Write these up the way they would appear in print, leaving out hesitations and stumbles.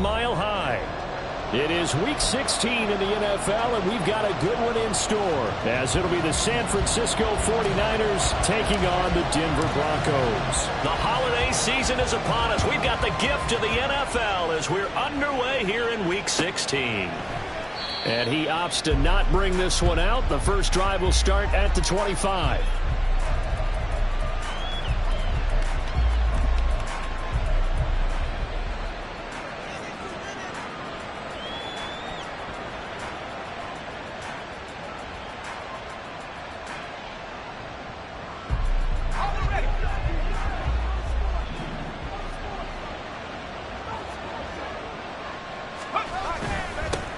Mile High. It is Week 16 in the NFL, and we've got a good one in store, as it'll be the San Francisco 49ers taking on the Denver Broncos. The holiday season is upon us. We've got the gift of the NFL as we're underway here in Week 16. And he opts to not bring this one out. The first drive will start at the 25.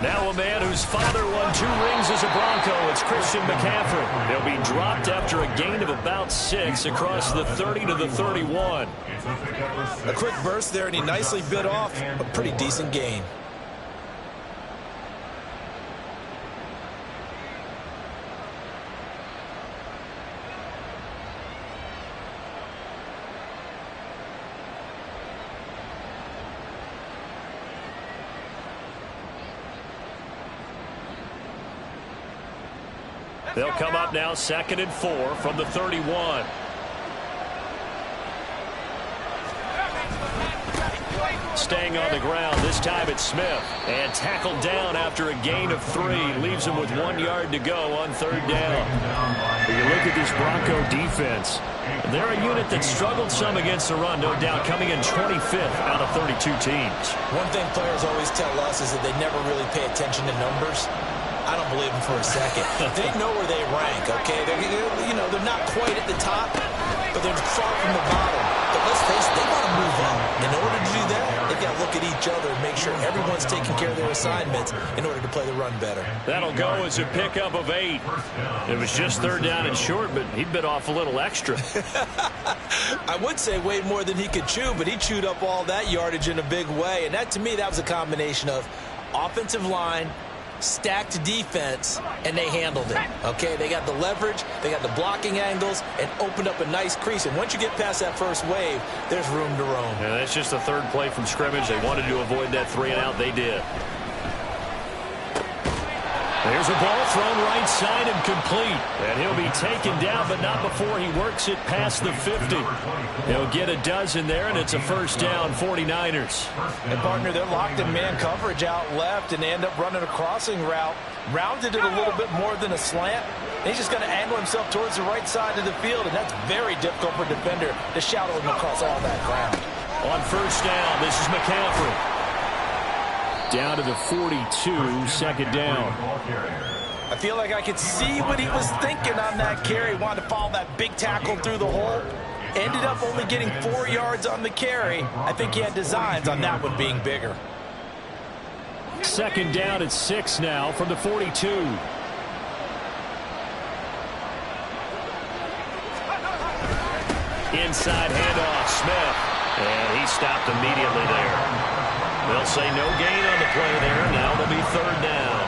Now a man whose father won 2 rings as a Bronco. It's Christian McCaffrey. He'll be dropped after a gain of about 6 across the 30 to the 31. A quick burst there, and he nicely bit off a pretty decent gain. They'll come up now 2nd and 4 from the 31. Staying on the ground, this time it's Smith. And tackled down after a gain of 3. Leaves him with 1 yard to go on 3rd down. When you look at this Bronco defense, they're a unit that struggled some against the run, no doubt, coming in 25th out of 32 teams. One thing players always tell us is that they never really pay attention to numbers. I don't believe them for a second. They know where they rank, okay? They're not quite at the top, but they're far from the bottom. But let's face it, they want to move up. In order to do that, they've got to look at each other and make sure everyone's taking care of their assignments in order to play the run better. That'll go as a pickup of 8. It was just 3rd down and short, but he bit off a little extra. I would say way more than he could chew, but he chewed up all that yardage in a big way. And that, to me, that was a combination of offensive line, stacked defense, and they handled it. Okay, they got the leverage, they got the blocking angles, and opened up a nice crease. And once you get past that first wave, there's room to roam. Yeah, that's just the 3rd play from scrimmage. They wanted to avoid that 3 and out. They did. There's a ball thrown right side and complete. And he'll be taken down, but not before he works it past the 50. He'll get a dozen there, and it's a 1st down, 49ers. And, partner, they're locked in man coverage out left, and they end up running a crossing route. Rounded it a little bit more than a slant. And he's just going to angle himself towards the right side of the field, and that's very difficult for a defender to shadow him across all that ground. On 1st down, this is McCaffrey. Down to the 42, 2nd down. I feel like I could see what he was thinking on that carry. Wanted to follow that big tackle through the hole. Ended up only getting 4 yards on the carry. I think he had designs on that one being bigger. 2nd down at 6 now from the 42. Inside handoff, Smith. And he stopped immediately there. They'll say no gain on the play there. Now they'll be 3rd down.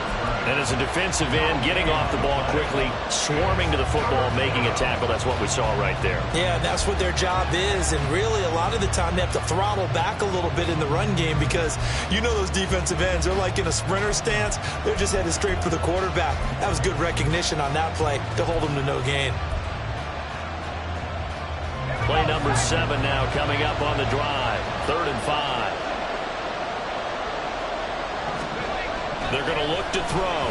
And as a defensive end, getting off the ball quickly, swarming to the football, making a tackle. That's what we saw right there. Yeah, that's what their job is. And really, a lot of the time, they have to throttle back a little bit in the run game because you know those defensive ends, they're like in a sprinter stance. They're just headed straight for the quarterback. That was good recognition on that play to hold them to no gain. Play number 7 now coming up on the drive. 3rd and 5. They're going to look to throw.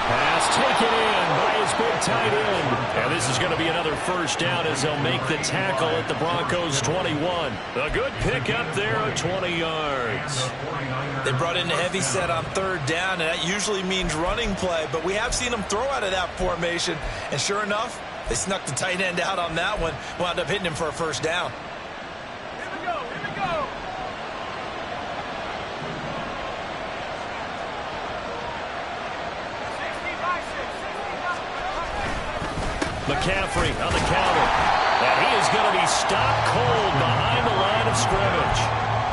Pass taken in by his big tight end. And this is going to be another 1st down as they'll make the tackle at the Broncos' 21. A good pickup there at 20 yards. They brought in the heavy set on 3rd down, and that usually means running play. But we have seen them throw out of that formation. And sure enough, they snuck the tight end out on that one. Wound up hitting him for a 1st down. McCaffrey on the counter. And he is going to be stopped cold behind the line of scrimmage.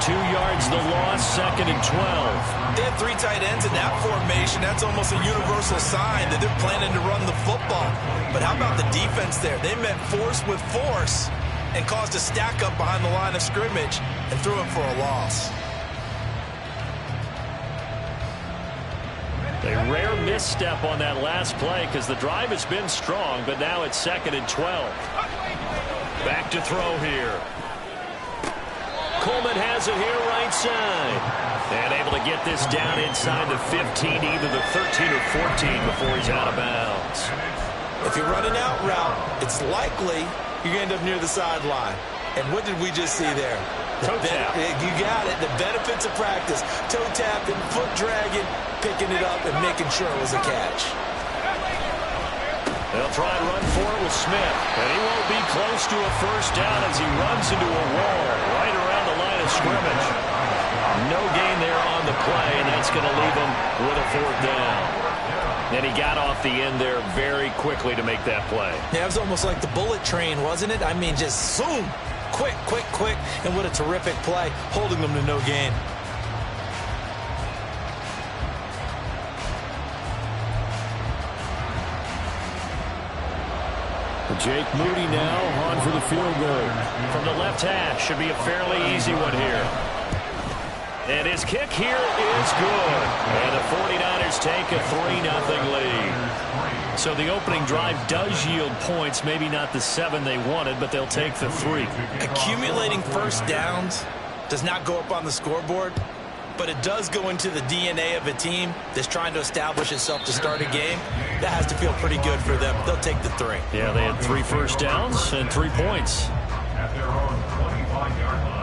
2 yards the loss, 2nd and 12. They have 3 tight ends in that formation. That's almost a universal sign that they're planning to run the football. But how about the defense there? They met force with force. and caused a stack up behind the line of scrimmage and threw it for a loss. A rare misstep on that last play because the drive has been strong, but now it's 2nd and 12. Back to throw here. Coleman has it here right side. And able to get this down inside the 15, either the 13 or 14 before he's out of bounds. If you're running out route, it's likely you're going to end up near the sideline. And what did we just see there? Toe tap. You got it. The benefits of practice. Toe tapping, foot dragging, picking it up, and making sure it was a catch. They'll try and run for it with Smith. And he won't be close to a first down as he runs into a wall right around the line of scrimmage. No gain there on the play, and that's going to leave him with a 4th down. And he got off the end there very quickly to make that play. Yeah, it was almost like the bullet train, wasn't it? I mean, just zoom. Quick, quick, quick. And what a terrific play, holding them to no gain. Jake Moody now on for the field goal. From the left hash, should be a fairly easy one here. And his kick here is good. And the 49ers take a 3-0 lead. So the opening drive does yield points, maybe not the 7 they wanted, but they'll take the 3. Accumulating first downs does not go up on the scoreboard, but it does go into the DNA of a team that's trying to establish itself to start a game. That has to feel pretty good for them. They'll take the 3. Yeah, they had 3 first downs and 3 points. At their own 25-yard line.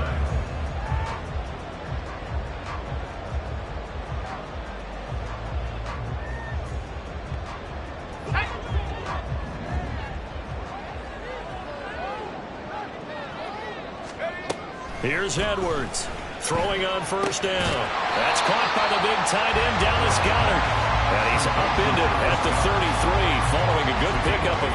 Here's Edwards. Throwing on first down. That's caught by the big tight end, Dallas Goedert. And he's upended at the 33, following a good pickup of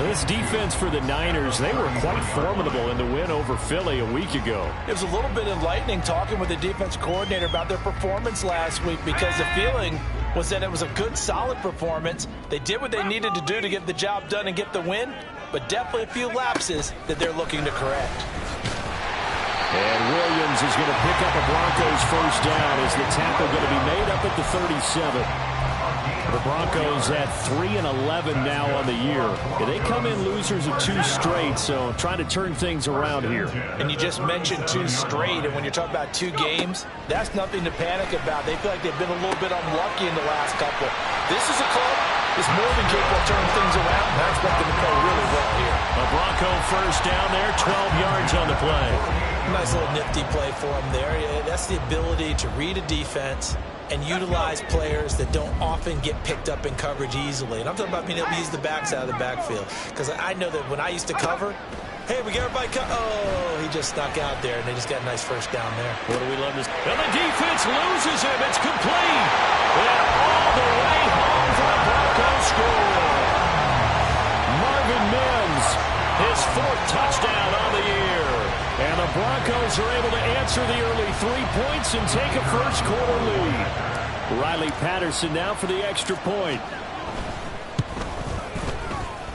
8. This defense for the Niners, they were quite formidable in the win over Philly a week ago. It was a little bit enlightening talking with the defense coordinator about their performance last week, because the feeling was that it was a good, solid performance. They did what they needed to do to get the job done and get the win, but definitely a few lapses that they're looking to correct. And Williams is going to pick up a Broncos first down as the tackle going to be made up at the 37. The Broncos at 3-11 now on the year. They come in losers of 2 straight, so trying to turn things around here. And you just mentioned 2 straight, and when you're talking about 2 games, that's nothing to panic about. They feel like they've been a little bit unlucky in the last couple. This is a club that's more than capable of turning things around, and I expect them to play really well here. A Bronco first down there, 12 yards on the play. Nice little nifty play for him there. That's the ability to read a defense and utilize players that don't often get picked up in coverage easily. And I'm talking about being able to use the backs out of the backfield. Because I know that when I used to cover, hey, we got everybody oh, he just snuck out there, and they just got a nice first down there. What do we love this? And the defense loses him. It's complete. And all the way home for a Broncos score. Marvin Mims, his 4th touchdown on the year. And the Broncos are able to answer the early 3 points and take a first-quarter lead. Riley Patterson now for the extra point.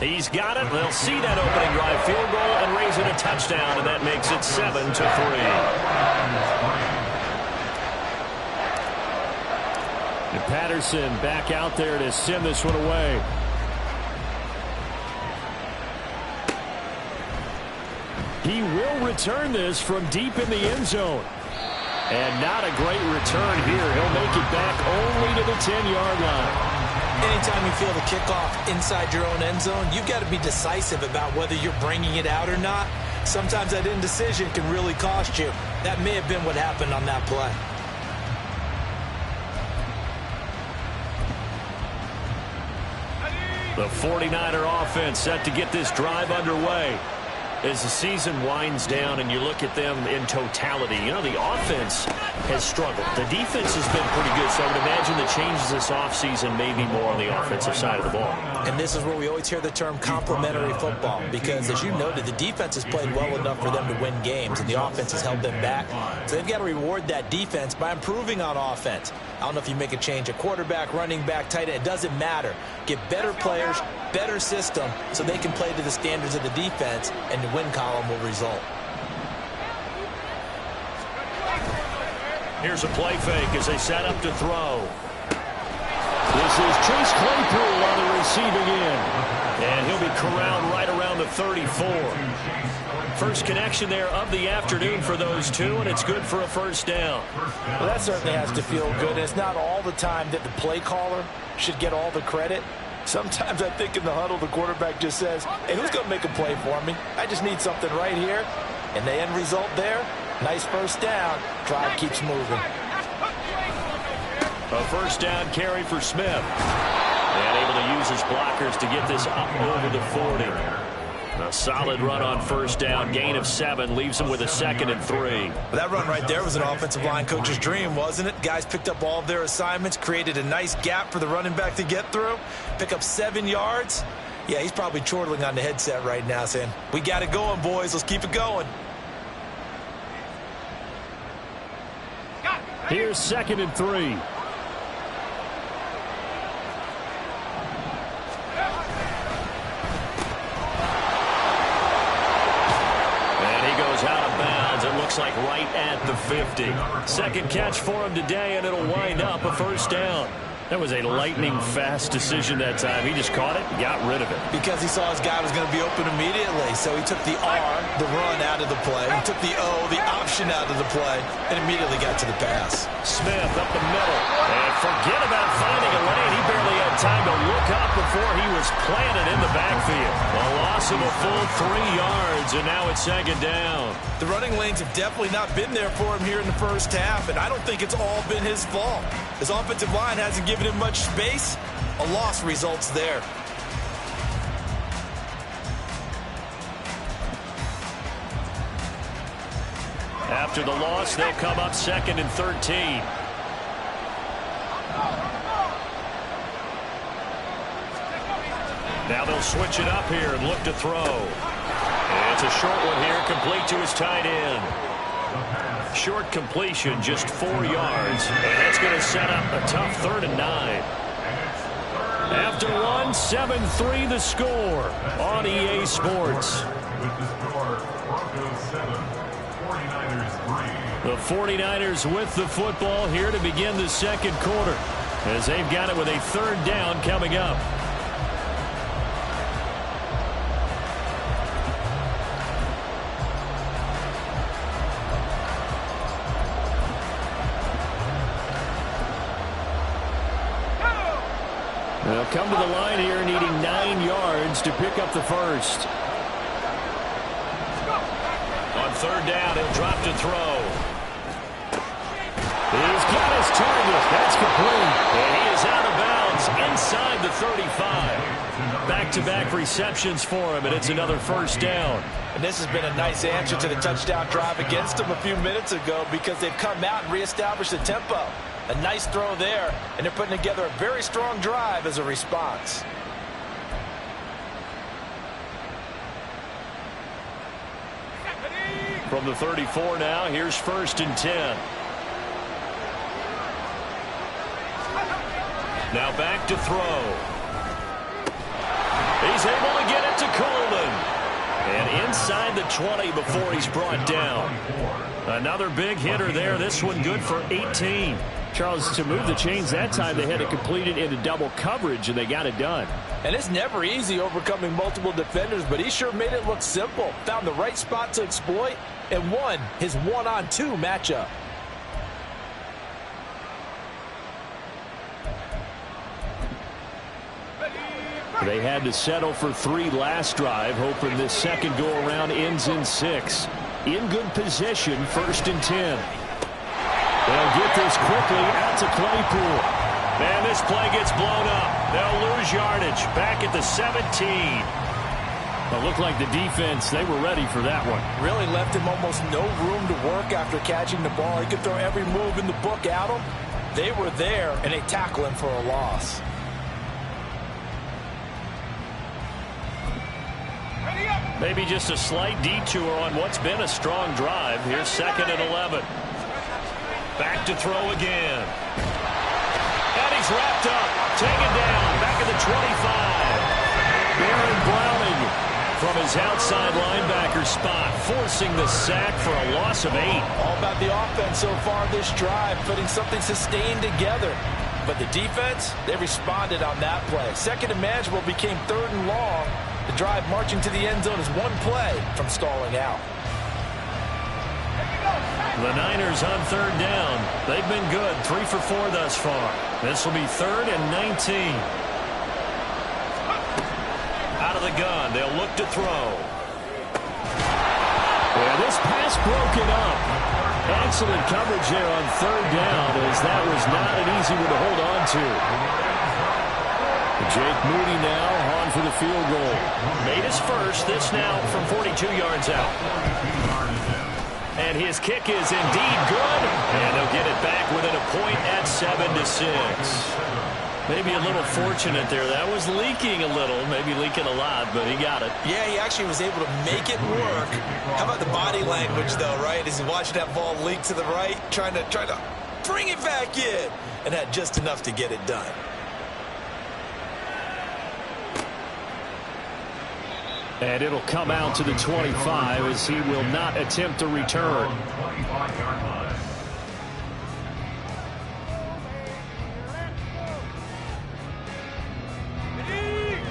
He's got it. They'll see that opening drive field goal and raise it a touchdown, and that makes it 7-3. And Patterson back out there to send this one away. He will return this from deep in the end zone. And not a great return here. He'll make it back only to the 10-yard line. Anytime you feel the kickoff inside your own end zone, you've got to be decisive about whether you're bringing it out or not. Sometimes that indecision can really cost you. That may have been what happened on that play. The 49er offense set to get this drive underway. As the season winds down and you look at them in totality, you know, the offense has struggled. The defense has been pretty good, so I would imagine the changes this offseason may be more on the offensive side of the ball. And this is where we always hear the term complementary football, because as you noted, the defense has played well enough for them to win games, and the offense has held them back. So they've got to reward that defense by improving on offense. I don't know if you make a change at quarterback, running back, tight end. It doesn't matter. Get better players, better system so they can play to the standards of the defense, and the win column will result. Here's a play fake as they set up to throw. This is Chase Claypool on the receiving end. And he'll be corralled right around the 34. First connection there of the afternoon for those two, and it's good for a first down. Well, that certainly has to feel good. And it's not all the time that the play caller should get all the credit. Sometimes I think in the huddle, the quarterback just says, hey, who's going to make a play for me? I just need something right here. And the end result there, nice first down. Drive keeps moving. A first down carry for Smith. And able to use his blockers to get this up over the 40. A solid run on first down. Gain of 7 leaves him with a 2nd and 3. Well, that run right there was an offensive line coach's dream, wasn't it? Guys picked up all of their assignments, created a nice gap for the running back to get through, pick up 7 yards. Yeah, he's probably chortling on the headset right now saying, we got it going, boys. Let's keep it going. Here's 2nd and 3. Out of bounds. It looks like right at the 50. Second catch for him today, and it'll wind up a first down. That was a lightning-fast decision that time. He just caught it and got rid of it. Because he saw his guy was going to be open immediately. So he took the R, the run, out of the play. He took the O, the option, out of the play, and immediately got to the pass. Smith up the middle. And forget about finding a lane. He barely had time to look up before he was planted in the backfield. A loss of a full 3 yards, and now it's 2nd down. The running lanes have definitely not been there for him here in the first half, and I don't think it's all been his fault. His offensive line hasn't given him much space. A loss results there. After the loss, they'll come up 2nd and 13. Now they'll switch it up here and look to throw. And it's a short one here, complete to his tight end. Short completion, just 4 yards. And that's going to set up a tough 3rd and 9. After one, 7-3 the score on EA Sports. With the score, Broncos 7, 49ers 3. The 49ers with the football here to begin the second quarter, as they've got it with a 3rd down coming up. They'll come to the line here needing 9 yards to pick up the first. On 3rd down, he'll drop to throw. He's got his target. That's complete. And he is out of bounds inside the 35. Back-to-back receptions for him, and it's another first down. And this has been a nice answer to the touchdown drive against them a few minutes ago, because they've come out and reestablished the tempo. A nice throw there, and they're putting together a very strong drive as a response. From the 34 now, here's 1st and 10. Now back to throw. He's able to get it to Coleman. And inside the 20 before he's brought down. Another big hitter there. This one good for 18. Charles, to move the chains that time, they had to complete it into double coverage, and they got it done. And it's never easy overcoming multiple defenders, but he sure made it look simple. Found the right spot to exploit and won his 1-on-2 matchup. They had to settle for 3 last drive, hoping this second go-around ends in 6. In good position, 1st and 10. They'll get this quickly out to Claypool. Man, this play gets blown up. They'll lose yardage. Back at the 17. It looked like the defense, they were ready for that one. Really left him almost no room to work after catching the ball. He could throw every move in the book at him. They were there, and they tackle him for a loss. Maybe just a slight detour on what's been a strong drive. Here's 2nd and 11. Back to throw again. And he's wrapped up. Taken down. Back at the 25. Baron Browning from his outside linebacker spot, forcing the sack for a loss of 8. All about the offense so far this drive, putting something sustained together. But the defense, they responded on that play. Second and manageable became third and long. The drive marching to the end zone is one play from stalling out. The Niners on third down. They've been good, 3 for 4 thus far. This will be 3rd and 19. Out of the gun, they'll look to throw. Yeah, this pass broken up. Excellent coverage there on third down, as that was not an easy one to hold on to. Jake Moody now on for the field goal. Made his first, this now from 42 yards out. And his kick is indeed good, and they'll get it back within a point at 7-6. Maybe a little fortunate there. That was leaking a little, maybe leaking a lot, but he got it. Yeah, he actually was able to make it work. How about the body language, though, right? As he watched that ball leak to the right, trying to bring it back in, and had just enough to get it done. And it'll come out to the 25 as he will not attempt a return.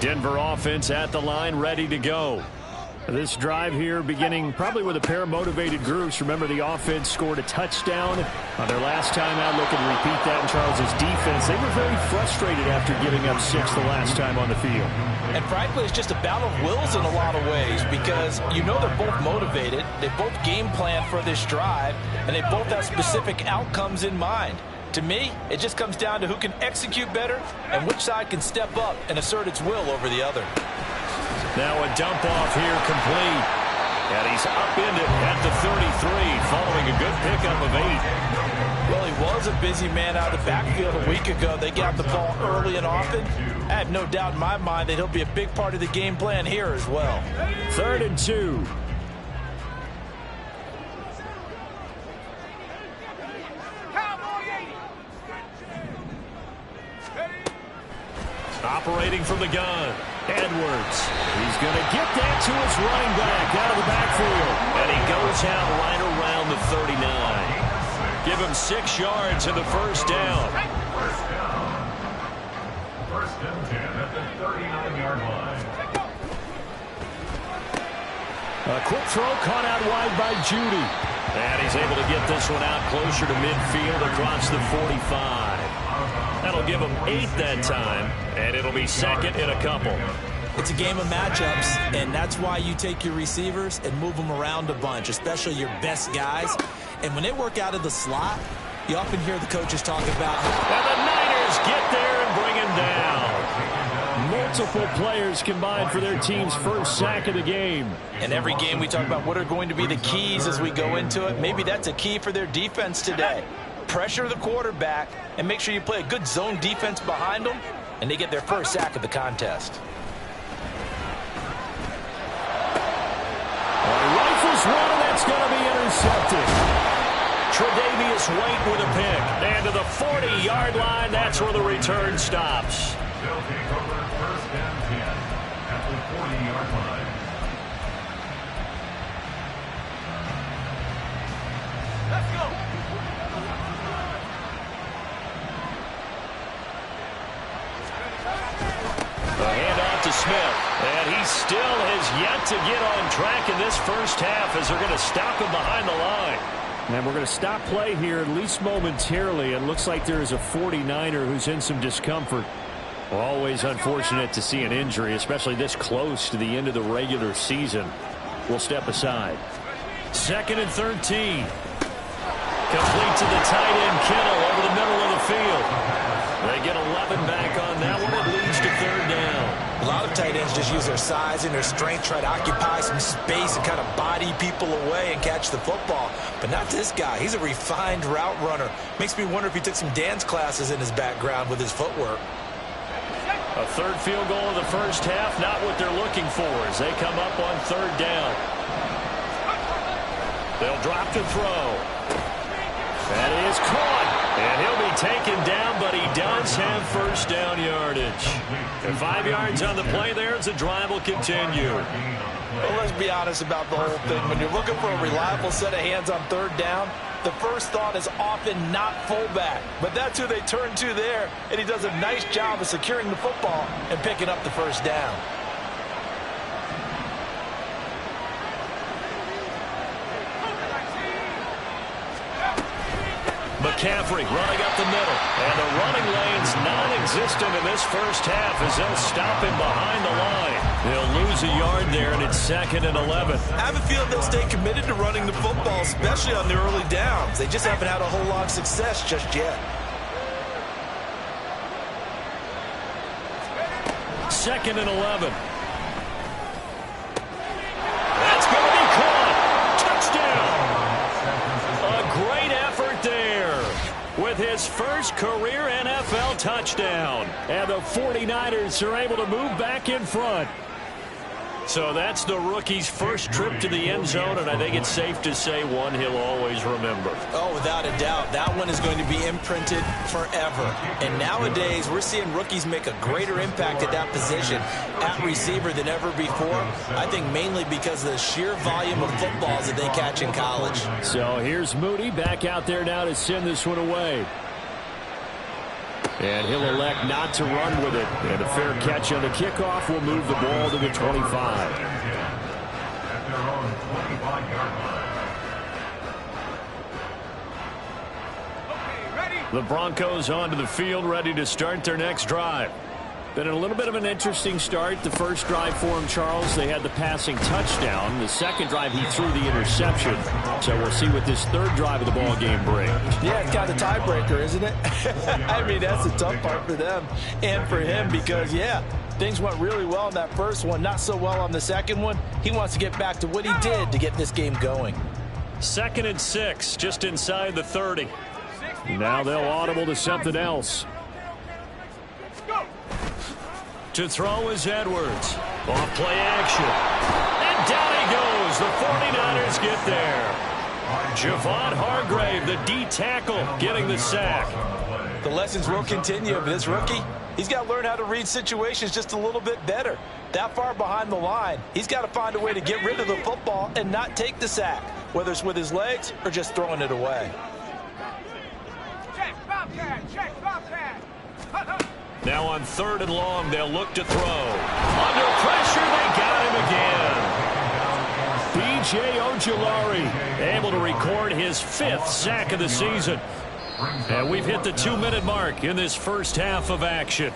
Denver offense at the line, ready to go. This drive here beginning probably with a pair of motivated groups. Remember, the offense scored a touchdown on their last time out. Looking to repeat that in Charles's defense. They were very frustrated after giving up 6 the last time on the field. And frankly, it's just a battle of wills in a lot of ways, because you know they're both motivated. They both game plan for this drive, and they both have specific outcomes in mind. To me, it just comes down to who can execute better and which side can step up and assert its will over the other. Now a dump off here complete. And he's up in it at the 33 following a good pickup of 8. Well, he was a busy man out of the backfield a week ago. They got the ball early and often. I have no doubt in my mind that he'll be a big part of the game plan here as well. 3rd and 2. Operating from the gun, Edwards. He's going to get that to his running back out of the backfield. And he goes out right around the 39. Give him 6 yards in the first down. First and 10 at the 39-yard line. A quick throw caught out wide by Judy. And he's able to get this one out closer to midfield across the 45. That'll give him 8 that time, and it'll be 2nd and a couple. It's a game of matchups, and that's why you take your receivers and move them around a bunch, especially your best guys. And when they work out of the slot, you often hear the coaches talk about... And the Niners get there and bring him down. Multiple players combined for their team's first sack of the game. In every game we talk about what are going to be the keys as we go into it. Maybe that's a key for their defense today. Pressure the quarterback and make sure you play a good zone defense behind them, and they get their first sack of the contest. Rifles one, and that's going to be intercepted. Tre'Davious White with a pick. And to the 40-yard line, that's where the return stops. They'll take over first and 10 at the 40-yard line. Let's go. A handoff to Smith, and he still has yet to get on track in this first half as they're going to stop him behind the line. And we're going to stop play here at least momentarily. It looks like there is a 49er who's in some discomfort. Well, always unfortunate to see an injury, especially this close to the end of the regular season. We'll step aside. 2nd and 13. Complete to the tight end, Kittle, over the middle of the field. They get 11 back on that one. It leads to 3rd down. A lot of tight ends just use their size and their strength, try to occupy some space and kind of body people away and catch the football. But not this guy. He's a refined route runner. Makes me wonder if he took some dance classes in his background with his footwork. A 3rd field goal in the first half, not what they're looking for as they come up on 3rd down. They'll drop to throw. That is caught, and he'll be taken down, but he does have first down yardage. And 5 yards on the play there as the drive will continue. Well, let's be honest about the whole thing. When you're looking for a reliable set of hands on third down, the first thought is often not fullback. But that's who they turn to there, and he does a nice job of securing the football and picking up the first down. McCaffrey running up the middle. And the running lane's non-existent in this first half as they'll stop him behind the line. They'll lose a yard there, and it's 2nd and 11. I have a feeling they'll stay committed to running the football, especially on the early downs. They just haven't had a whole lot of success just yet. 2nd and 11. That's going to be caught. Touchdown. A great effort there with his first career NFL touchdown. And the 49ers are able to move back in front. So that's the rookie's first trip to the end zone, and I think it's safe to say one he'll always remember. Oh, without a doubt. That one is going to be imprinted forever. And nowadays, we're seeing rookies make a greater impact at that position at receiver than ever before. I think mainly because of the sheer volume of footballs that they catch in college. So here's Moody back out there now to send this one away. And he'll elect not to run with it. And a fair catch on the kickoff will move the ball to the 25. The Broncos onto the field, ready to start their next drive. Been a little bit of an interesting start. The first drive for him, Charles, they had the passing touchdown. The second drive, he threw the interception. So we'll see what this third drive of the ball game brings. Yeah, it's got the tiebreaker, isn't it? I mean, that's the tough part for them and for him because, yeah, things went really well in that first one, not so well on the second one. He wants to get back to what he did to get this game going. 2nd and 6, just inside the 30. Now they'll audible to something else. To throw is Edwards. Off play action. And down he goes. The 49ers get there. Javon Hargrave, the D tackle, getting the sack. The lessons will continue, but this rookie, he's got to learn how to read situations just a little bit better. That far behind the line, he's got to find a way to get rid of the football and not take the sack, whether it's with his legs or just throwing it away. Now on 3rd and long, they'll look to throw. Under pressure, they got him again. B.J. Ojulari able to record his 5th sack of the season. And we've hit the 2-minute mark in this first half of action.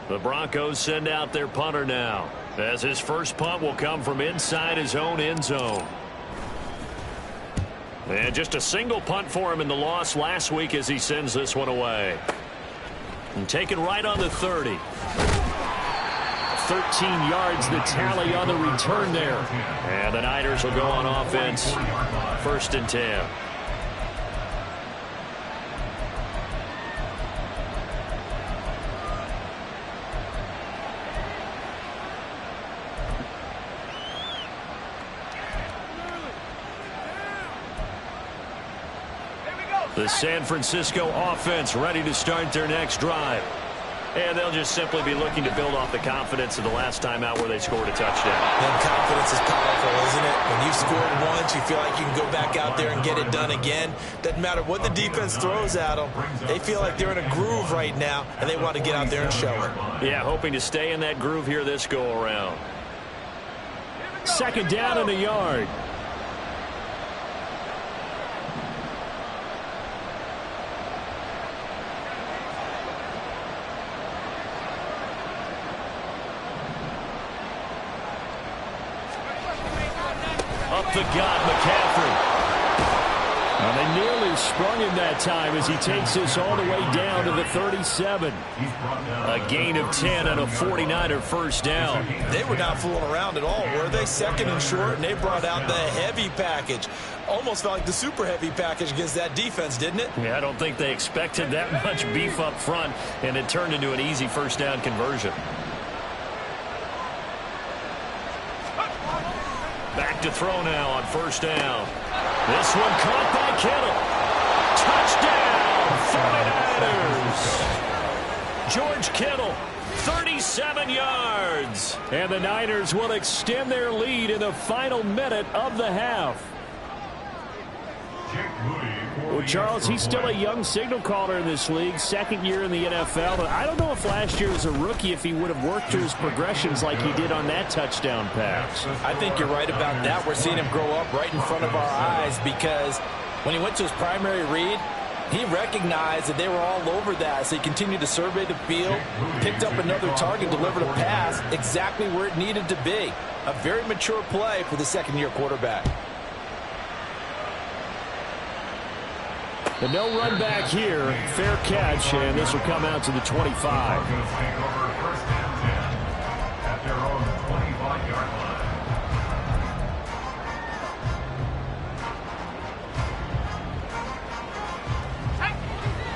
The Broncos send out their punter now, as his first punt will come from inside his own end zone. And just a single punt for him in the loss last week as he sends this one away. And taken right on the 30. 13 yards the tally on the return there. And the Niners will go on offense. 1st and 10. The San Francisco offense ready to start their next drive. And they'll just simply be looking to build off the confidence of the last time out where they scored a touchdown. And confidence is powerful, isn't it? When you've scored once, you feel like you can go back out there and get it done again. Doesn't matter what the defense throws at them. They feel like they're in a groove right now, and they want to get out there and show it. Yeah, hoping to stay in that groove here this go-around. 2nd down and a yard. Up the gut, McCaffrey. And they nearly sprung him that time as he takes this all the way down to the 37. A gain of 10 and a 49er first down. They were not fooling around at all, were they? 2nd and short, and they brought out the heavy package. Almost felt like the super heavy package against that defense, didn't it? Yeah, I don't think they expected that much beef up front, and it turned into an easy first down conversion. Back to throw now on first down. This one caught by Kittle. Touchdown, 49ers. George Kittle, 37 yards. And the Niners will extend their lead in the final minute of the half. Well, Charles, he's still a young signal caller in this league, second year in the NFL. But I don't know if last year as a rookie if he would have worked through his progressions like he did on that touchdown pass. I think you're right about that. We're seeing him grow up right in front of our eyes because when he went to his primary read, he recognized that they were all over that. So he continued to survey the field, picked up another target, delivered a pass exactly where it needed to be. A very mature play for the second-year quarterback. The no run back here, fair catch, and this will come out to the 25. Broncos take over first and 10 at their own 25-yard line.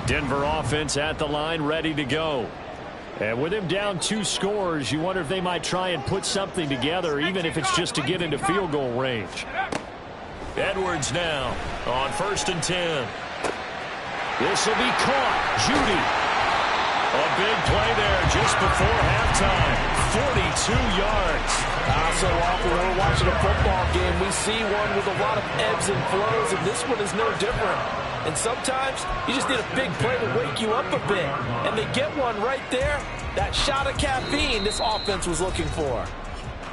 Denver offense at the line, ready to go. And with him down 2 scores, you wonder if they might try and put something together, even if it's just to get into field goal range. Edwards now on first and 10. This will be caught. Judy. A big play there just before halftime. 42 yards. So often when we're watching a football game, we see one with a lot of ebbs and flows, and this one is no different. And sometimes you just need a big play to wake you up a bit. And they get one right there. That shot of caffeine this offense was looking for.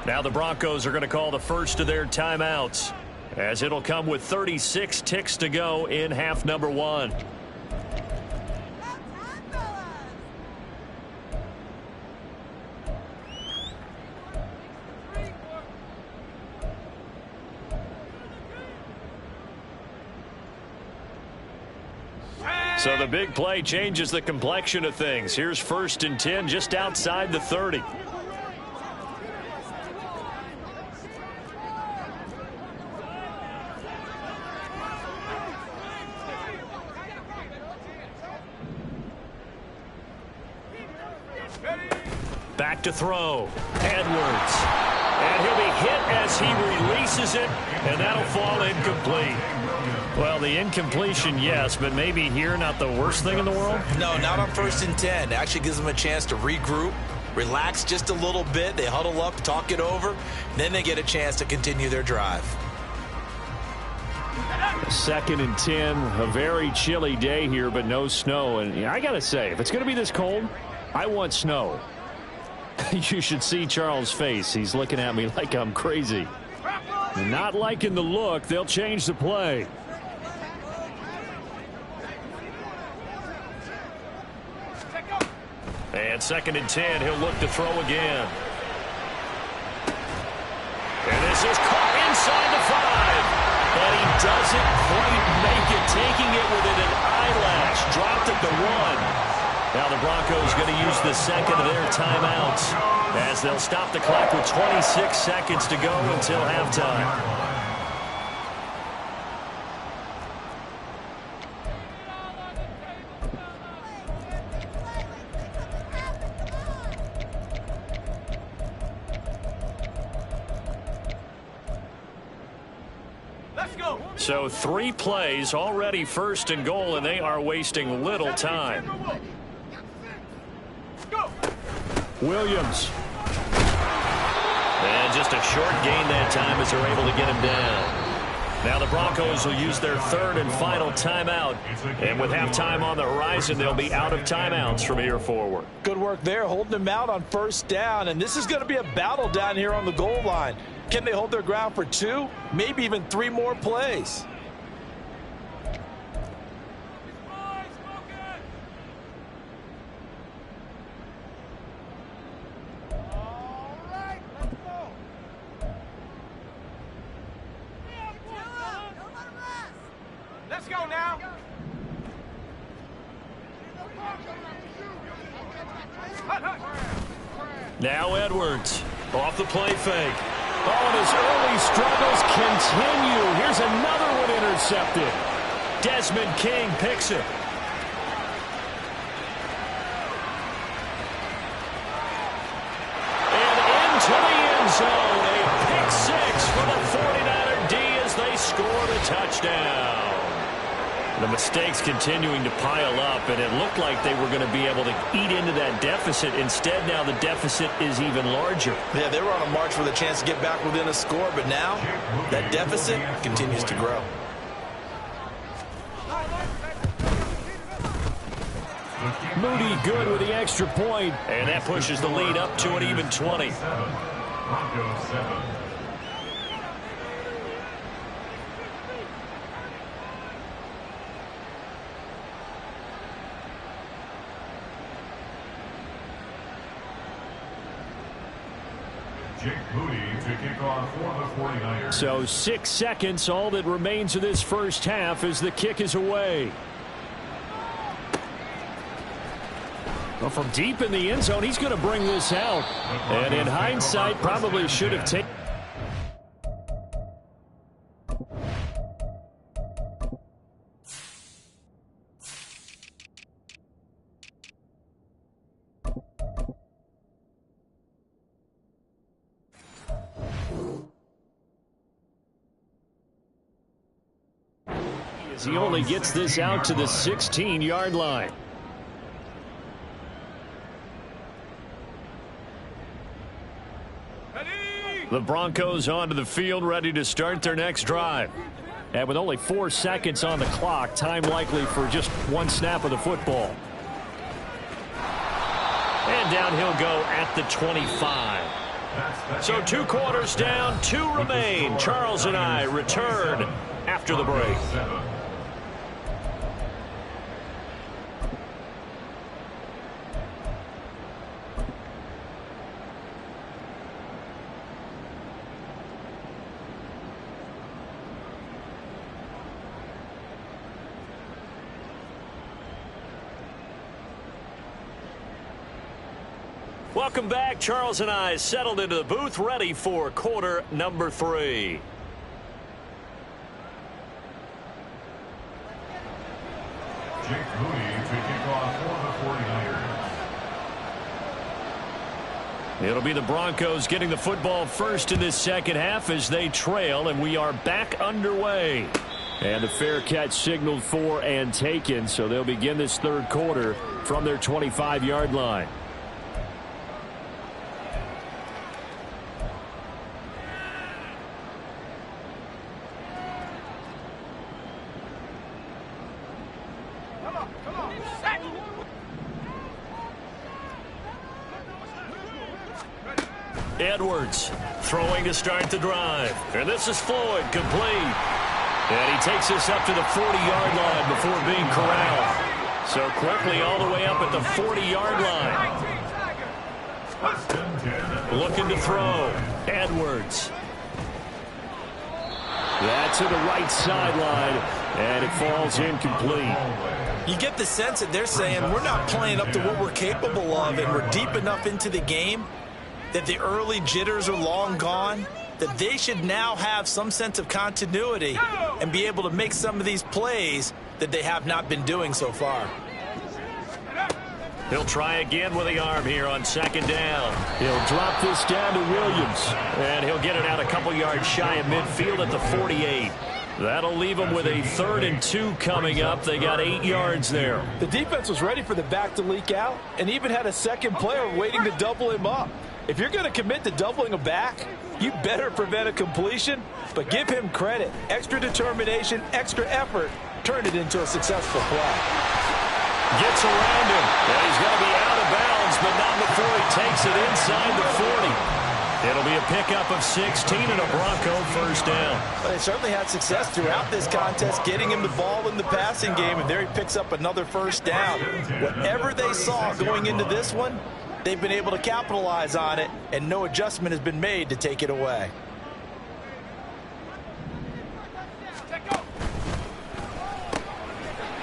Now the Broncos are going to call the first of their timeouts, as it'll come with 36 ticks to go in half number 1. So the big play changes the complexion of things. Here's first and 10 just outside the 30. Back to throw. Edwards. And he'll be hit as he releases it, and that'll fall incomplete. Well, the incompletion, yes, but maybe here not the worst thing in the world? No, not on first and 10. It actually gives them a chance to regroup, relax just a little bit. They huddle up, talk it over, then they get a chance to continue their drive. Second and 10, a very chilly day here, but no snow. And I got to say, if it's going to be this cold, I want snow. You should see Charles' face. He's looking at me like I'm crazy. Not liking the look. They'll change the play. And second and 10, he'll look to throw again. And this is caught inside the 5. But he doesn't quite make it, taking it within an eyelash. Dropped at the 1. Now the Broncos going to use the second of their timeouts, as they'll stop the clock with 26 seconds to go until halftime. So 3 plays already first and goal, and they are wasting little time. Williams. And just a short gain that time as they're able to get him down. Now the Broncos will use their third and final timeout. And with halftime on the horizon, they'll be out of timeouts from here forward. Good work there, holding them out on first down. And this is going to be a battle down here on the goal line. Can they hold their ground for 2, maybe even 3 more plays? Let's go now. Now Edwards off the play fake. Oh, and his early struggles continue. Here's another one intercepted. Desmond King picks it. And into the end zone. A pick 6 for the The mistakes continuing to pile up, and it looked like they were going to be able to eat into that deficit. Instead, now the deficit is even larger. Yeah, they were on a march with a chance to get back within a score, but now that deficit continues to grow. Moody good with the extra point. And that pushes the lead up to an even 20. Broncos 7. Jake Moody to kick off for the 49ers. So 6 seconds, all that remains of this first half as the kick is away. Well, from deep in the end zone, he's going to bring this out. And in hindsight, probably should have taken. As he only gets this out to the 16-yard line. The Broncos onto the field, ready to start their next drive. And with only 4 seconds on the clock, time likely for just one snap of the football. And down he'll go at the 25. So 2 quarters down, 2 remain. Charles and I return after the break. Welcome back. Charles and I settled into the booth, ready for quarter number 3. Jake Moody to kick off for the 49ers. It'll be the Broncos getting the football first in this second half as they trail, and we are back underway. And the fair catch signaled for and taken, so they'll begin this third quarter from their 25-yard line. Edwards throwing to start the drive. And this is Floyd, complete. And he takes this up to the 40-yard line before being corralled. So quickly all the way up at the 40-yard line. Looking to throw. Edwards. That's to the right sideline, and it falls incomplete. You get the sense that they're saying we're not playing up to what we're capable of, and we're deep enough into the game that the early jitters are long gone, that they should now have some sense of continuity and be able to make some of these plays that they have not been doing so far. He'll try again with the arm here on second down. He'll drop this down to Williams. And he'll get it out a couple yards shy of midfield at the 48. That'll leave them with a 3rd and 2 coming up. They got 8 yards there. The defense was ready for the back to leak out and even had a second player waiting to double him up. If you're going to commit to doubling a back, you better prevent a completion, but give him credit. Extra determination, extra effort, turned it into a successful play. Gets around him, and he's going to be out of bounds, but not before he takes it inside the 40. It'll be a pickup of 16 and a Bronco first down. Well, they certainly had success throughout this contest, getting him the ball in the passing game, and there he picks up another first down. Whatever they saw going into this one, they've been able to capitalize on it, and no adjustment has been made to take it away.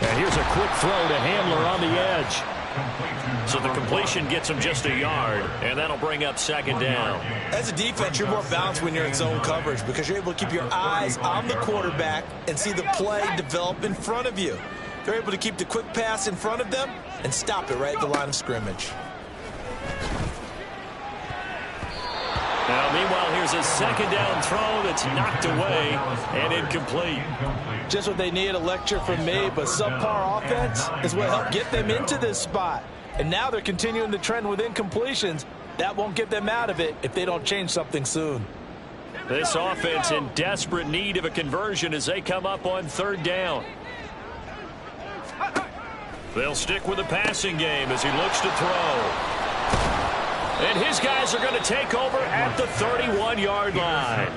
And here's a quick throw to Handler on the edge. So the completion gets him just a yard, and that'll bring up second down. As a defense, you're more balanced when you're in zone coverage because you're able to keep your eyes on the quarterback and see the play develop in front of you. They're able to keep the quick pass in front of them and stop it right at the line of scrimmage. Now, meanwhile, here's a second down throw that's knocked away and incomplete. Just what they need, a lecture from me, but subpar offense is what helped get them into this spot. And now they're continuing the trend with incompletions. That won't get them out of it if they don't change something soon. This offense in desperate need of a conversion as they come up on third down. They'll stick with the passing game as he looks to throw. And his guys are going to take over at the 31-yard line.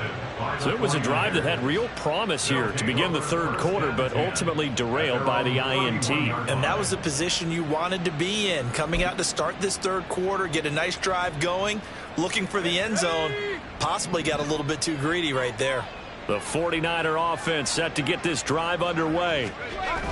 So it was a drive that had real promise here to begin the third quarter, but ultimately derailed by the INT. And that was the position you wanted to be in, coming out to start this third quarter, get a nice drive going, looking for the end zone. Possibly got a little bit too greedy right there. The 49er offense set to get this drive underway.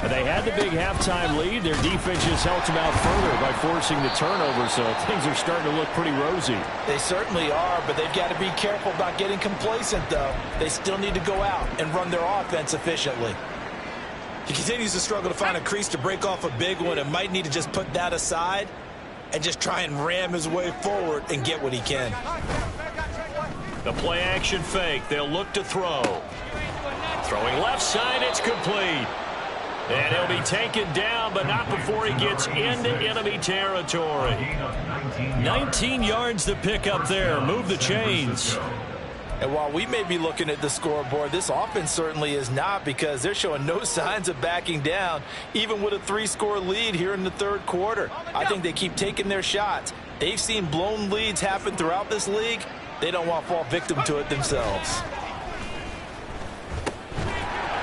And they had the big halftime lead. Their defense just helped them out further by forcing the turnover, so things are starting to look pretty rosy. They certainly are, but they've got to be careful about getting complacent, though. They still need to go out and run their offense efficiently. He continues to struggle to find a crease to break off a big one and might need to just put that aside and just try and ram his way forward and get what he can. The play-action fake. They'll look to throw. Throwing left side, it's complete. And he'll be taken down, but not before he gets into enemy territory. 19 yards to pick up there. Move the chains. And while we may be looking at the scoreboard, this offense certainly is not, because they're showing no signs of backing down, even with a 3-score lead here in the third quarter. I think they keep taking their shots. They've seen blown leads happen throughout this league. They don't want to fall victim to it themselves.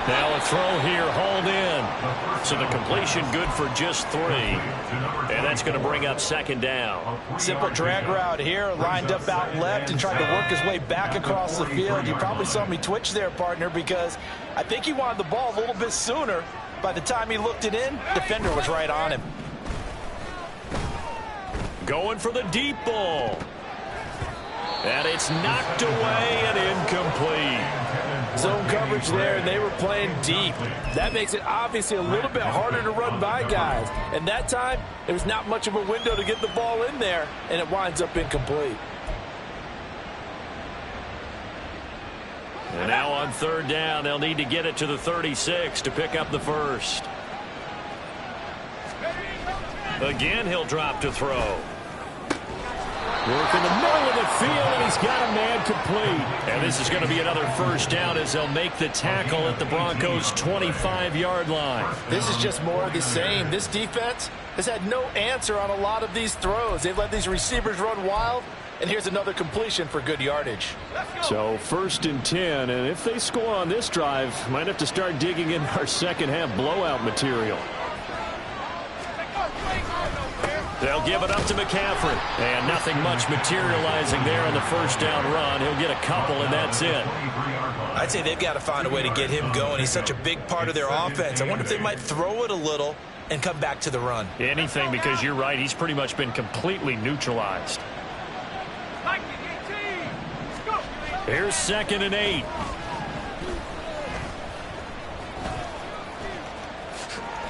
Now a throw here, hauled in. So the completion good for just 3. And that's going to bring up second down. Simple drag route here, lined up out left and tried to work his way back across the field. You probably saw me twitch there, partner, because I think he wanted the ball a little bit sooner. By the time he looked it in, defender was right on him. Going for the deep ball. And it's knocked away and incomplete. Zone coverage there, and they were playing deep. That makes it obviously a little bit harder to run by guys. And that time, there was not much of a window to get the ball in there, and it winds up incomplete. And now on third down, they'll need to get it to the 36 to pick up the first. Again, he'll drop to throw. Work in the middle of the field, and he's got a man complete. And this is going to be another first down as they'll make the tackle at the Broncos' 25-yard line. This is just more of the same. This defense has had no answer on a lot of these throws. They've let these receivers run wild, and here's another completion for good yardage. So 1st and 10, and if they score on this drive, might have to start digging in our second-half blowout material. They'll give it up to McCaffrey. And nothing much materializing there on the first down run. He'll get a couple, and that's it. I'd say they've got to find a way to get him going. He's such a big part of their offense. I wonder if they might throw it a little and come back to the run. Anything, because you're right. He's pretty much been completely neutralized. Here's 2nd and 8.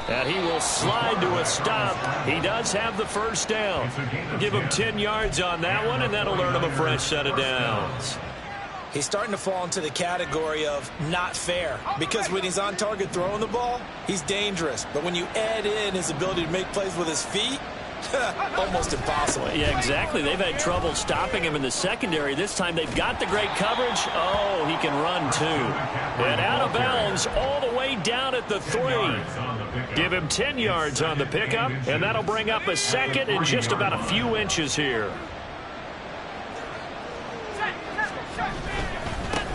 And he will slide to a stop. He does have the first down. Give him 10 yards on that one, and that'll earn him a fresh set of downs. He's starting to fall into the category of not fair, because when he's on target throwing the ball, he's dangerous. But when you add in his ability to make plays with his feet, almost impossible. Yeah, exactly. They've had trouble stopping him in the secondary. This time they've got the great coverage. Oh, he can run too. And out of bounds all the way down at the 3. Give him 10 yards on the pickup, and that'll bring up a second in just about a few inches here.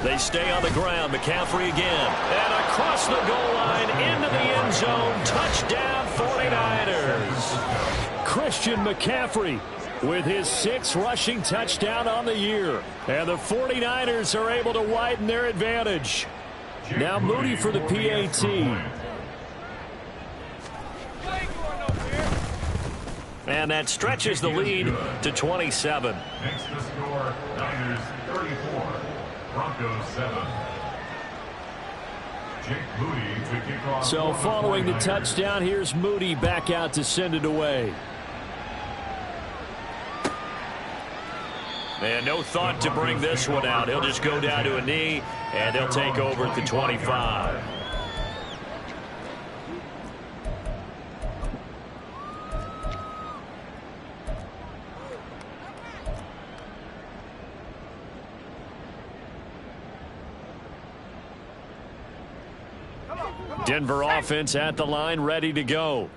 They stay on the ground. McCaffrey again. And across the goal line into the end zone. Touchdown 49ers. Christian McCaffrey with his 6th rushing touchdown on the year. And the 49ers are able to widen their advantage. Now Moody for the PAT. And that stretches the lead to 27. Next to score, Niners 34, Broncos 7. Jake Moody to kick off. So following the touchdown, here's Moody back out to send it away. And no thought to bring this one out. He'll just go down to a knee, and they'll take over at the 25. Denver offense at the line, ready to go.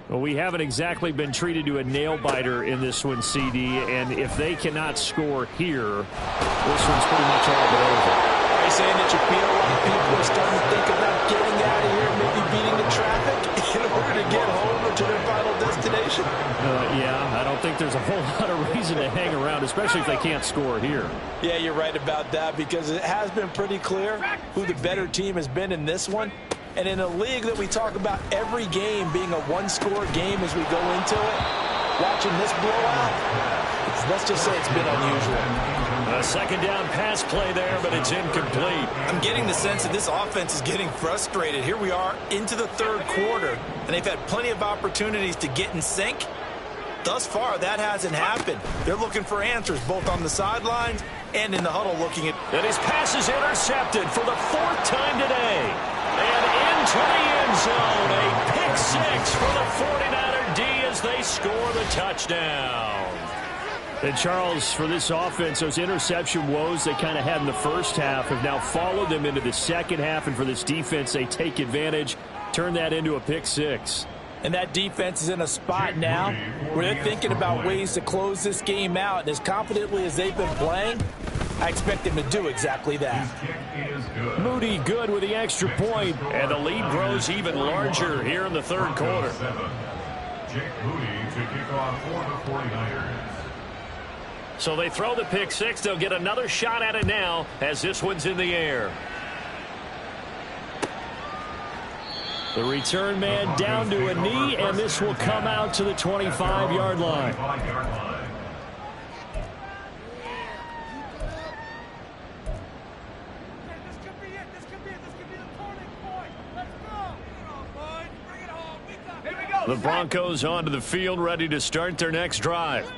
Well, we haven't exactly been treated to a nail-biter in this one, CD, and if they cannot score here, this one's pretty much all but over. Are you saying that you feel like people are starting to think about getting out of here, maybe beating the traffic in order to get home or to their final destination? Yeah, I don't think there's a whole lot of reason to hang around, especially if they can't score here. Yeah, you're right about that, because it has been pretty clear who the better team has been in this one. And in a league that we talk about every game being a one-score game as we go into it, watching this blowout, let's just say it's been unusual. A second down pass play there, but it's incomplete. I'm getting the sense that this offense is getting frustrated. Here we are into the third quarter, and they've had plenty of opportunities to get in sync. Thus far, that hasn't happened. They're looking for answers both on the sidelines and in the huddle looking at... And his pass is intercepted for the fourth time today. And into the end zone, a pick six for the 49er D as they score the touchdown. And Charles, for this offense, those interception woes they kind of had in the first half have now followed them into the second half. And for this defense, they take advantage, turn that into a pick six. And that defense is in a spot now where they're thinking about ways to close this game out. And as confidently as they've been playing, I expect them to do exactly that. Moody good with the extra point, and the lead grows even larger here in the third quarter. Jake Moody to kick off for the 49ers. So they throw the pick six. They'll get another shot at it now as this one's in the air. The return man down to a knee, and this will come out to the 25-yard line. The Broncos onto the field, ready to start their next drive.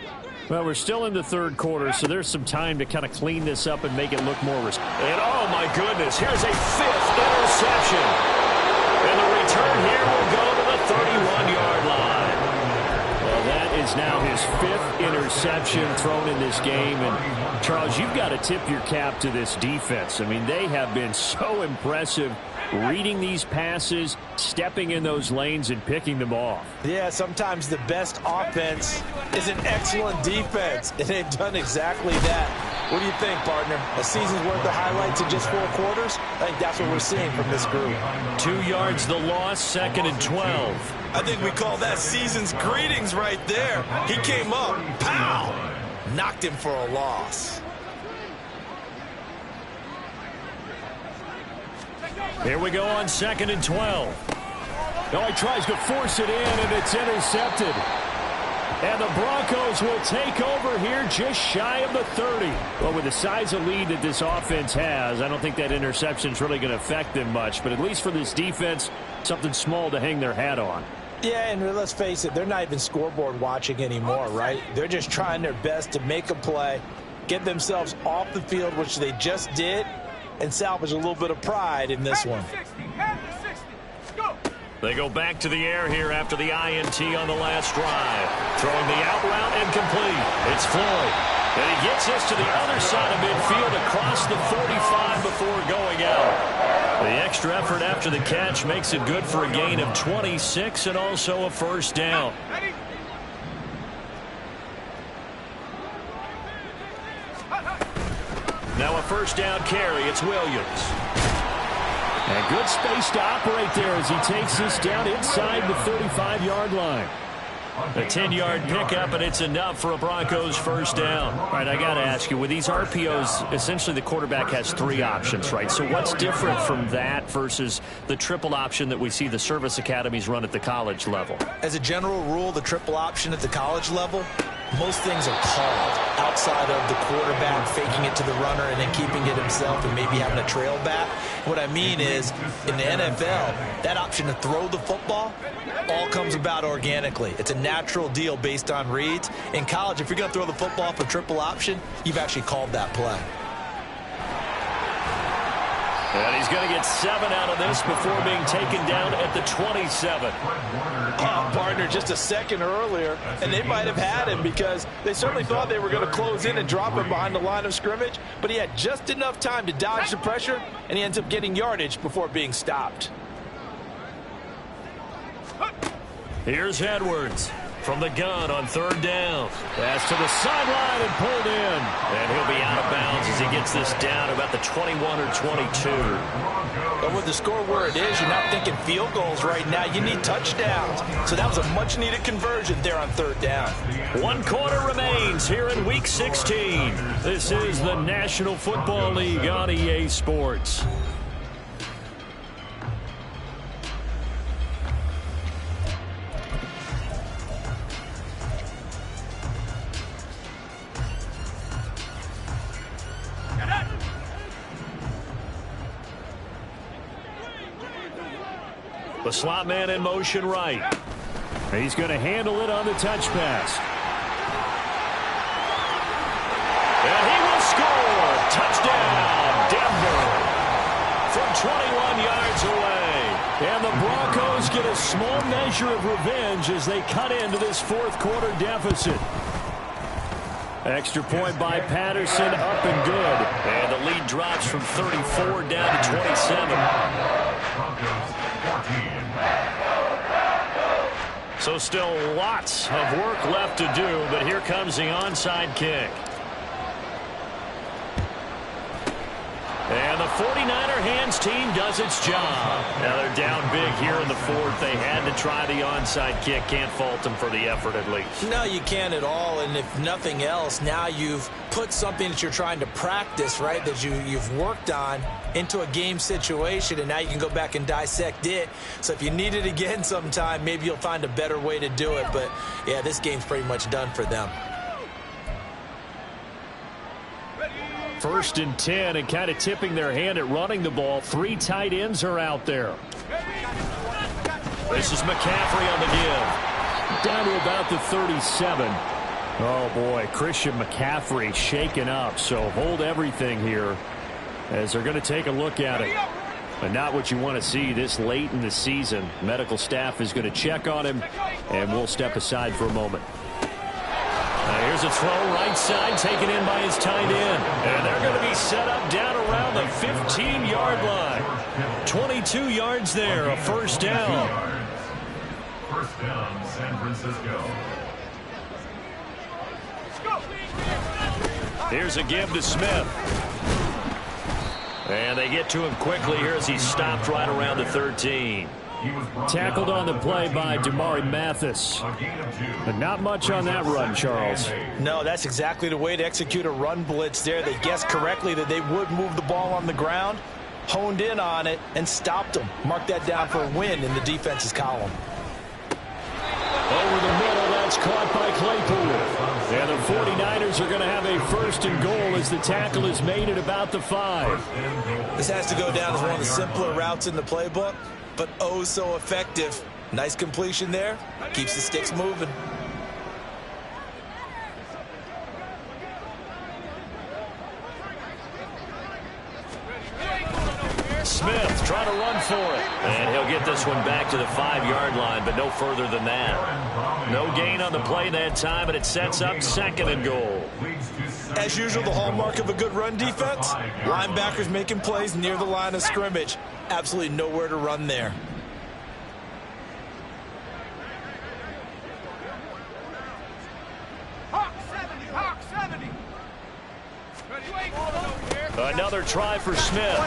Well, we're still in the third quarter, so there's some time to kind of clean this up and make it look more risky. And, oh, my goodness, here's a fifth interception. And the return here will go to the 31-yard line. Well, that is now his fifth interception thrown in this game. And, Charles, you've got to tip your cap to this defense. I mean, they have been so impressive reading these passes, stepping in those lanes, and picking them off. Yeah, sometimes the best offense is an excellent defense, and they've done exactly that. What do you think, partner? A season's worth of highlights in just 4 quarters? I think that's what we're seeing from this group. 2 yards the loss, 2nd and 12. I think we call that season's greetings right there. He came up, pow! Knocked him for a loss. Here we go on 2nd and 12. Now he tries to force it in, and it's intercepted. And the Broncos will take over here just shy of the 30. Well, with the size of lead that this offense has, I don't think that interception is really going to affect them much. But at least for this defense, something small to hang their hat on. Yeah, and let's face it, they're not even scoreboard watching anymore, right? They're just trying their best to make a play, get themselves off the field, which they just did, and salvage a little bit of pride in this one. They go back to the air here after the INT on the last drive. Throwing the out route and complete. It's Floyd. And he gets this to the other side of midfield across the 45 before going out. The extra effort after the catch makes it good for a gain of 26 and also a first down. Now a first down carry. It's Williams. And good space to operate there as he takes this down inside the 35-yard line. A 10-yard pickup, and it's enough for a Broncos first down. All right, I got to ask you, with these RPOs, essentially the quarterback has 3 options, right? So what's different from that versus the triple option that we see the service academies run at the college level? As a general rule, the triple option at the college level most things are called outside of the quarterback faking it to the runner and then keeping it himself and maybe having a trail back. What I mean is, in the NFL, that option to throw the football all comes about organically. It's a natural deal based on reads. In college, if you're going to throw the football for triple option, you've actually called that play. And he's going to get 7 out of this before being taken down at the 27. Partner, just a second earlier, and they might have had him because they certainly thought they were going to close in and drop him behind the line of scrimmage, but he had just enough time to dodge the pressure, and he ends up getting yardage before being stopped. Here's Edwards from the gun on 3rd down. Pass to the sideline and pulled in. And he'll be out of bounds as he gets this down about the 21 or 22. But with the score where it is, you're not thinking field goals right now. You need touchdowns. So that was a much-needed conversion there on 3rd down. 1 quarter remains here in Week 16. This is the National Football League on EA Sports. The slot man in motion right. He's going to handle it on the touch pass. And he will score. Touchdown, Denver. From 21 yards away. And the Broncos get a small measure of revenge as they cut into this 4th quarter deficit. Extra point by Patterson, up and good. And the lead drops from 34 down to 27. So still lots of work left to do, but here comes the onside kick. And the 49er hands team does its job. Now they're down big here in the 4th. They had to try the onside kick. Can't fault them for the effort at least. No, you can't at all. And if nothing else, now you've put something that you're trying to practice, right, that you've worked on into a game situation, and now you can go back and dissect it. So if you need it again sometime, maybe you'll find a better way to do it. But, yeah, this game's pretty much done for them. 1st and 10, and kind of tipping their hand at running the ball. 3 tight ends are out there. This is McCaffrey on the give. Down to about the 37. Oh, boy, Christian McCaffrey shaken up. So hold everything here as they're going to take a look at it. But not what you want to see this late in the season. Medical staff is going to check on him, and we'll step aside for a moment. Here's a throw right side taken in by his tight end. And they're going to be set up down around the 15-yard line. 22 yards there, a 1st down. 1st down, San Francisco. Here's a give to Smith. And they get to him quickly here as he's stopped right around the 13. Tackled on the play by Damari Mathis. But not much on that run, Charles. No, that's exactly the way to execute a run blitz there. They guessed correctly that they would move the ball on the ground, honed in on it, and stopped them. Mark that down for a win in the defense's column. Over the middle, that's caught by Claypool. And the 49ers are going to have a 1st and goal as the tackle is made at about the 5. This has to go down as one of the simpler routes in the playbook, but oh so effective. Nice completion there. Keeps the sticks moving. Smith trying to run for it. And he'll get this one back to the 5-yard line, but no further than that. No gain on the play that time, and it sets up 2nd and goal. As usual, the hallmark of a good run defense, linebackers making plays near the line of scrimmage. Absolutely nowhere to run there. Another try for Smith.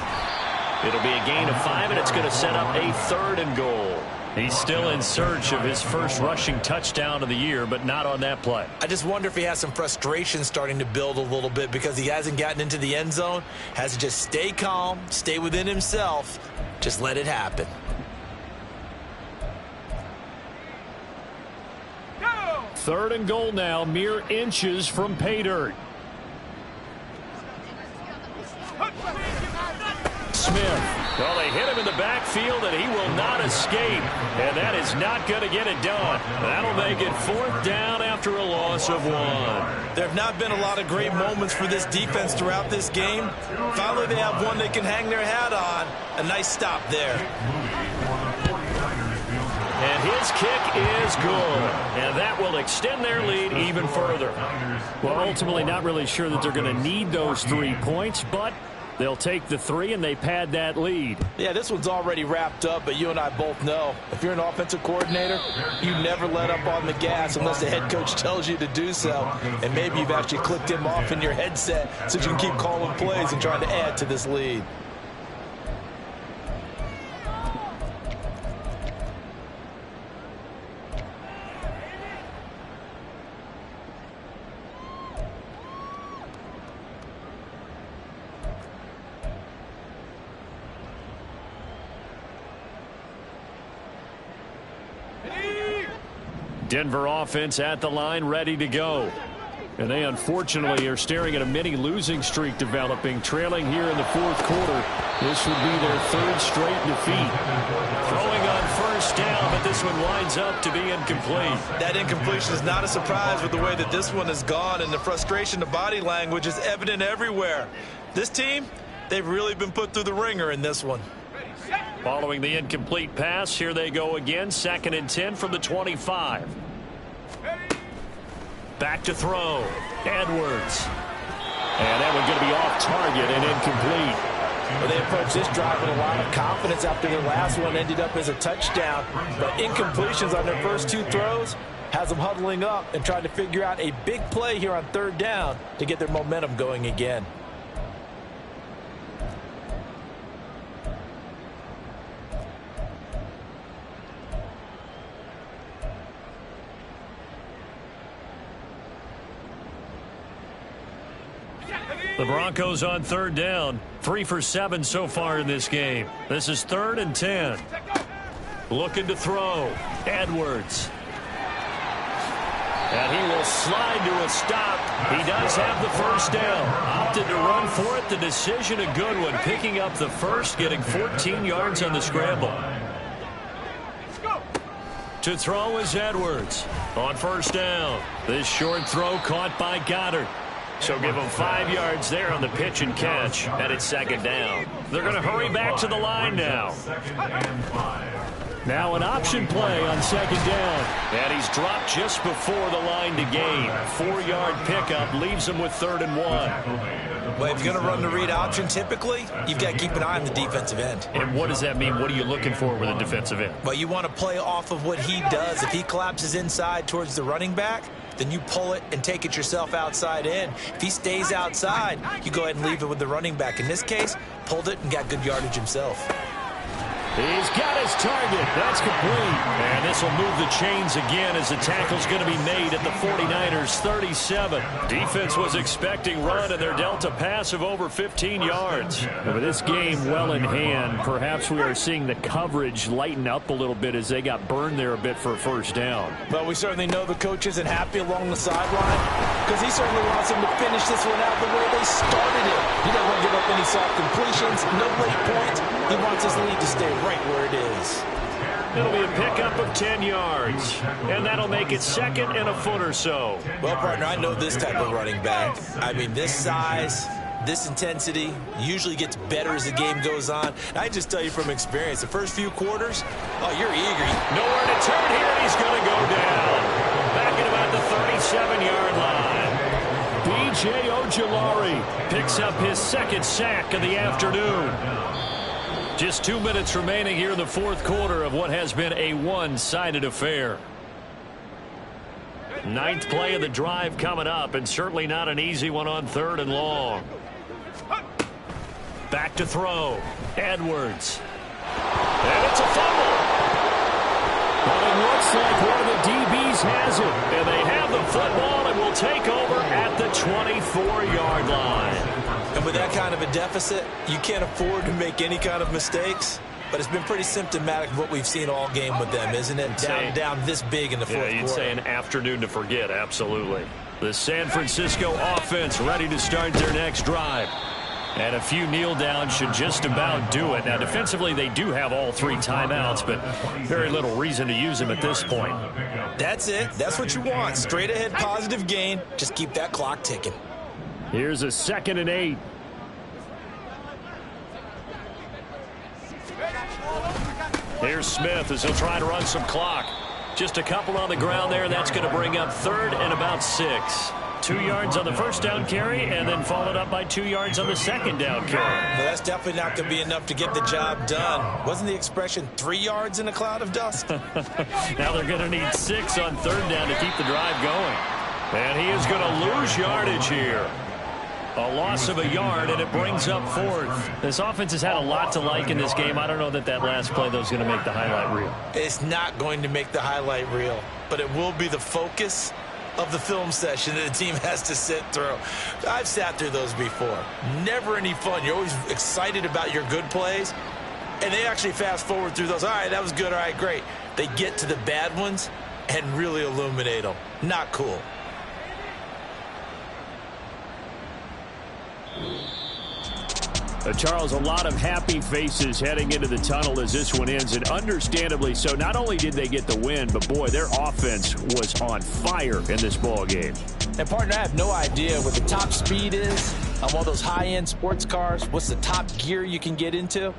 It'll be a gain of 5, and it's going to set up a 3rd and goal. He's still in search of his first rushing touchdown of the year, but not on that play. I just wonder if he has some frustration starting to build a little bit because he hasn't gotten into the end zone. Has to just stay calm, stay within himself, just let it happen. 3rd and goal now, mere inches from pay dirt. Smith. Well, they hit him in the backfield, and he will not escape. And that is not going to get it done. That'll make it 4th down after a loss of 1. There have not been a lot of great moments for this defense throughout this game. Finally, they have one they can hang their hat on. A nice stop there. And his kick is good. And that will extend their lead even further. Well, ultimately, not really sure that they're going to need those 3 points, but they'll take the 3 and they pad that lead. Yeah, this one's already wrapped up, but you and I both know if you're an offensive coordinator, you never let up on the gas unless the head coach tells you to do so. And maybe you've actually clicked him off in your headset so you can keep calling plays and trying to add to this lead. Denver offense at the line, ready to go. And they unfortunately are staring at a mini losing streak developing, trailing here in the 4th quarter. This would be their 3rd straight defeat. Throwing on 1st down, but this one winds up to be incomplete. That incompletion is not a surprise with the way that this one has gone, and the frustration, the body language is evident everywhere. This team, they've really been put through the ringer in this one. Following the incomplete pass, here they go again. 2nd and 10 from the 25. Back to throw. Edwards. And that one going to be off target and incomplete. Well, they approached this drive with a lot of confidence after their last one ended up as a touchdown. But incompletions on their first 2 throws has them huddling up and trying to figure out a big play here on 3rd down to get their momentum going again. The Broncos on 3rd down. 3 for 7 so far in this game. This is 3rd and 10. Looking to throw. Edwards. And he will slide to a stop. He does have the 1st down. Opted to run for it. The decision a good one. Picking up the 1st, getting 14 yards on the scramble. To throw is Edwards. On 1st down. This short throw caught by Goddard. So give them 5 yards there on the pitch and catch, and it's 2nd down. They're going to hurry back to the line now. Now an option play on 2nd down. And he's dropped just before the line to gain. 4-yard pickup leaves him with 3rd and 1. Well, if you're going to run the read option, typically, you've got to keep an eye on the defensive end. And what does that mean? What are you looking for with a defensive end? Well, you want to play off of what he does. If he collapses inside towards the running back, then you pull it and take it yourself outside in. If he stays outside, you go ahead and leave it with the running back. In this case, pulled it and got good yardage himself. He's got his target. That's complete. And this will move the chains again as the tackle's going to be made at the 49ers 37. Defense was expecting run, and they're dealt a pass of over 15 yards. But with this game well in hand, perhaps we are seeing the coverage lighten up a little bit as they got burned there a bit for a 1st down. But we certainly know the coach isn't happy along the sideline because he certainly wants them to finish this one out the way they started it. He doesn't want to give up any soft completions, no late points. He wants his lead to stay right where it is. It'll be a pickup of 10 yards, and that'll make it 2nd and a foot or so. Well, partner, I know this type of running back. I mean, this size, this intensity usually gets better as the game goes on. I just tell you from experience, the first few quarters, oh, you're eager. Nowhere to turn here, and he's going to go down. Back at about the 37-yard line. B.J. Ojulari picks up his 2nd sack of the afternoon. Just 2 minutes remaining here in the 4th quarter of what has been a one-sided affair. 9th play of the drive coming up, and certainly not an easy one on 3rd and long. Back to throw. Edwards. And it's a fumble. But it looks like one of the DBs has it. And they have the football and will take over at the 24-yard line. And with that kind of a deficit, you can't afford to make any kind of mistakes. but it's been pretty symptomatic of what we've seen all game with them, isn't it? Down this big in the fourth quarter. Yeah, you'd say an afternoon to forget, absolutely. The San Francisco offense ready to start their next drive. And a few kneel downs should just about do it. Now, defensively, they do have all 3 timeouts, but very little reason to use them at this point. That's it. That's what you want. Straight ahead, positive gain. Just keep that clock ticking. Here's a 2nd and 8. Here's Smith as he'll try to run some clock. Just a couple on the ground there. That's going to bring up 3rd and about 6. 2 yards on the first down carry, and then followed up by 2 yards on the second down carry. Well, that's definitely not going to be enough to get the job done. Wasn't the expression 3 yards in a cloud of dust? Now they're going to need 6 on 3rd down to keep the drive going. And he is going to lose yardage here. A loss of a yard, and it brings up 4th. This offense has had a lot to like in this game. I don't know that last play, though, is going to make the highlight reel. It's not going to make the highlight reel, but it will be the focus of the film session that the team has to sit through. I've sat through those before. Never any fun. You're always excited about your good plays, and they actually fast forward through those. All right, that was good. All right, great. They get to the bad ones and really illuminate them. Not cool. Charles, a lot of happy faces heading into the tunnel as this one ends, and understandably so. Not only did they get the win, but, boy, their offense was on fire in this ball game. And, partner, I have no idea what the top speed is on one of those high-end sports cars. What's the top gear you can get into?